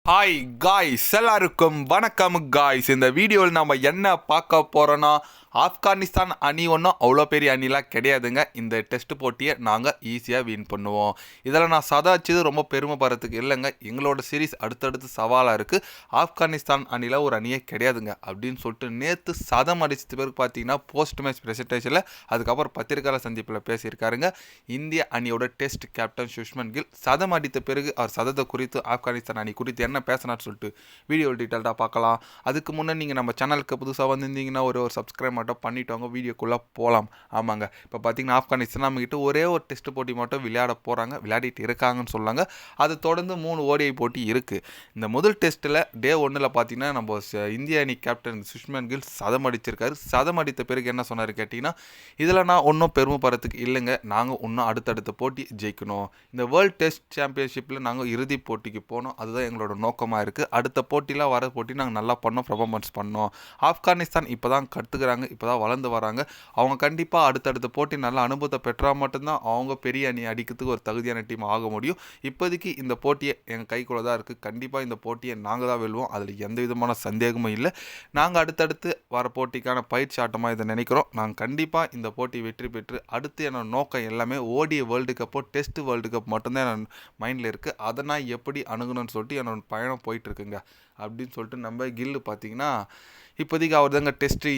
Hi guys, எல்லாருக்கும் வணக்கம் guys. இந்த வீடியோவில் நம்ம என்ன பார்க்க போகிறோன்னா, ஆப்கானிஸ்தான் அணி ஒன்றும் அவ்வளோ பெரிய அணிலாம் கிடையாதுங்க. இந்த டெஸ்ட் போட்டியை நாங்கள் ஈஸியாக வின் பண்ணுவோம். இதில் நான் சதாச்சது ரொம்ப பெருமைப்படுறதுக்கு இல்லைங்க. எங்களோட சீரீஸ் அடுத்தடுத்து சவாலாக இருக்குது. ஆப்கானிஸ்தான் அணியில் ஒரு அணியே கிடையாதுங்க அப்படின்னு சொல்லிட்டு நேற்று சதம் அடிச்சது பேருக்கு பார்த்தீங்கன்னா போஸ்ட் மேட்ச் ப்ரெசன்டேஷனில், அதுக்கப்புறம் பத்திரிகையாளர் சந்திப்பில் பேசியிருக்காருங்க. இந்திய அணியோட டெஸ்ட் கேப்டன் சுஷ்மன் கில் சதம் அடித்த பிறகு அவர் சதத்தை குறித்து, ஆப்கானிஸ்தான் அணி குறித்து என்ன பேசினான்னு சொல்லிட்டு வீடியோ டீட்டெயில்டாக பார்க்கலாம். அதுக்கு முன்னே நீங்கள் நம்ம சேனலுக்கு புதுசாக வந்திருந்தீங்கன்னா ஒரு சப்ஸ்கிரைப் மட்டும் பண்ணிவிட்டவங்க வீடியோக்குள்ளே போகலாம். ஆமாங்க, இப்போ பார்த்தீங்கன்னா ஆப்கானிஸ்தான் நம்மகிட்ட ஒரே ஒரு டெஸ்ட் போட்டி மட்டும் விளையாடிட்டு இருக்காங்கன்னு சொல்லாங்க. அது தொடர்ந்து 3 ஓடிஐ போட்டி இருக்குது. இந்த முதல் டெஸ்ட்டில் டே 1ல் பார்த்தீங்கன்னா நம்ம இந்திய அணி கேப்டன் சுஷ்மன் கில் சதம் அடிச்சிருக்காரு. சதம் அடித்த பிறகு என்ன சொன்னார் கேட்டிங்கன்னா, இதில் நான் ஒன்றும் பெருமைப்படுறதுக்கு இல்லைங்க, நாங்கள் இன்னும் அடுத்தடுத்த போட்டி ஜெயிக்கணும். இந்த வேர்ல்டு டெஸ்ட் சாம்பியன்ஷிப்பில் நாங்கள் இறுதிப் போட்டிக்கு போனோம், அதுதான் எங்களோட நோக்கமாக இருக்குது. அடுத்த போட்டியில் வர போட்டி நாங்கள் நல்லா பண்ணோம், பெர்ஃபார்மன்ஸ் பண்ணோம். ஆப்கானிஸ்தான் இப்போ தான் கற்றுக்குறாங்க, இப்போ தான் வளர்ந்து வராங்க. அவங்க கண்டிப்பாக அடுத்தடுத்த போட்டி நல்ல அனுபவத்தை பெற்றால் மட்டும்தான் அவங்க பெரிய அணி அடிக்கிறதுக்கு ஒரு தகுதியான டீம் ஆக முடியும். இப்போதைக்கு இந்த போட்டியை எங்கள் கைக்குள்ளே தான் இருக்குது. கண்டிப்பாக இந்த போட்டியை நாங்கள் தான் வெல்வோம், அதில் எந்த விதமான சந்தேகமும் இல்லை. நாங்கள் அடுத்தடுத்து வர போட்டிக்கான பயிற்சி ஆட்டமாக இதை நினைக்கிறோம். நாங்கள் கண்டிப்பாக இந்த போட்டி வெற்றி பெற்று அடுத்து என்னோட நோக்கம் எல்லாமே ஓடிய வேர்ல்டு கப்போ டெஸ்ட் வேர்ல்டு கப் மட்டும்தான் என்னோட மைண்டில் இருக்குது. அதை நான் எப்படி அணுகணும்னு சொல்லிட்டு என்னோட பயணம் போயிட்டுருக்குங்க அப்படின்னு சொல்லிட்டு நம்ம கில்லு பார்த்தீங்கன்னா இப்போதைக்கு அவர் தாங்க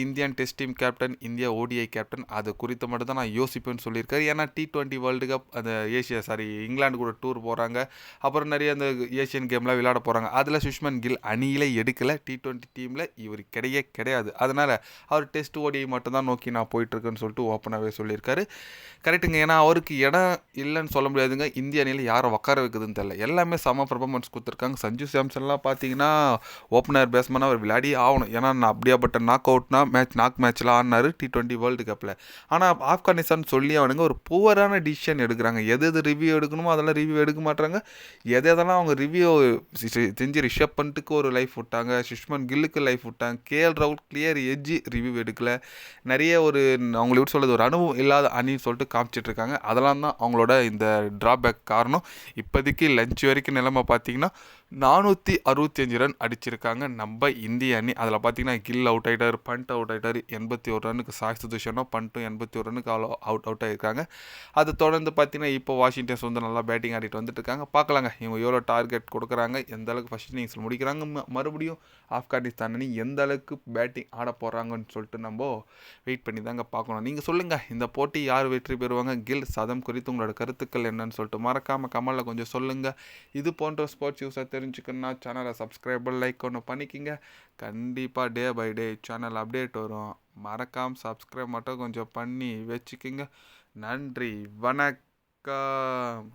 Indian test team captain, India ODI captain. அது குறித்து மட்டும் தான் நான் யோசிப்பேன்னு சொல்லியிருக்காரு. ஏன்னா T20 வேர்ல்டு கப், அந்த இங்கிலாந்து கூட டூர் போகிறாங்க, அப்புறம் நிறைய அந்த ஏஷியன் கேம்லாம் விளையாட போகிறாங்க. அதில் சுஷ்மன் கில் அணியில் எடுக்கலை. T20 டீமில் இவர் கிடையாது. அதனால் அவர் டெஸ்ட் ஓடிஐ மட்டும் தான் நோக்கி நான் போயிட்டுருக்குன்னு சொல்லிட்டு ஓப்பனாகவே சொல்லியிருக்காரு. கரெக்டுங்க, ஏன்னா அவருக்கு இடம் இல்லைன்னு சொல்ல முடியாதுங்க. இந்திய அணியில் யாரை உட்கார வைக்குதுன்னு தெரியல. எல்லாமே செம பெர்ஃபார்மன்ஸ் கொடுத்துருக்காங்க. சஞ்சு சாம்சன்லாம் பார்த்தீங்கன்னா ஓப்பனர் பேட்ஸ்மேனாக அவர் விளையாடி ஆகணும். ஏன்னா நான் அப்படியாப்பட்ட நாக் மேட்ச்லாம் ஆடினார் T20 வேர்ல்டு கப்பில். ஆனால் ஆப்கானிஸ்தான் சொல்லி அவனுங்க ஒரு புவரான டிசிஷன் எடுக்கிறாங்க. எது ரிவ்யூ எடுக்கணுமோ அதெல்லாம் ரிவ்யூ எடுக்க மாட்டாங்க. எதெல்லாம் அவங்க ரிவ்யூ செஞ்சு ரிஷப் பண்ணிட்டுக்கு ஒரு லைஃப் விட்டாங்க, சுஷ்மன் கில்லுக்கு லைஃப் விட்டாங்க, KL ராகுல் கிளியர் எட்ஜி ரிவ்யூ எடுக்கல. நிறைய அவங்களை விட்டு சொல்கிறது ஒரு அனுபவம் இல்லாத அணின்னு சொல்லிட்டு காமிச்சிட்ருக்காங்க. அதெல்லாம் தான் அவங்களோட இந்த ட்ராபேக் காரணம். இப்போதைக்கு லஞ்ச் வரைக்கும் நிலைமை பார்த்தீங்கன்னா 465 ரன் அடிச்சிருக்காங்க நம்ம இந்திய அணி. அதில் பார்த்தீங்கன்னா கில் அவுட் ஆகிட்டார், பண்ட் அவுட் ஆகிட்டார். 81 ரன்னுக்கு சாய் சுதர்ஷனும் பண்ட்டும் 81 ரன்னுக்கு அவுட் ஆகியிருக்காங்க. அது தொடர்ந்து பார்த்தீங்கன்னா இப்போ வாஷிங்டன்ஸ் நல்லா பேட்டிங் ஆடிட்டு வந்துட்டு இருக்காங்க. பார்க்கலாங்க இவங்க எவ்வளோ டார்கெட் கொடுக்குறாங்க, எந்த அளவுக்கு ஃபஸ்ட் இன்னிங்ஸில் முடிக்கிறாங்க, மறுபடியும் ஆப்கானிஸ்தான் அணி எந்த அளவுக்கு பேட்டிங் ஆட போகிறாங்கன்னு சொல்லிட்டு நம்ம வெயிட் பண்ணி தாங்க பார்க்கணும். நீங்கள் சொல்லுங்கள், இந்த போட்டி யார் வெற்றி பெறுவாங்க? கில் சதம் குறித்து உங்களோட கருத்துக்கள் என்னன்னு சொல்லிட்டு மறக்காமல் கமெண்டில் கொஞ்சம் சொல்லுங்கள். இது போன்ற ஸ்போர்ட்ஸ் நியூஸை தெரிஞ்சுக்கணுன்னா சேனலை சப்ஸ்கிரைப் லைக் ஒன்று பண்ணிக்கிங்க. கண்டிப்பாக day by day channel update வரும். மறக்காமல் சப்ஸ்கிரைப் மட்டும் கொஞ்சம் பண்ணி வச்சுக்கிங்க. நன்றி, வணக்கம்.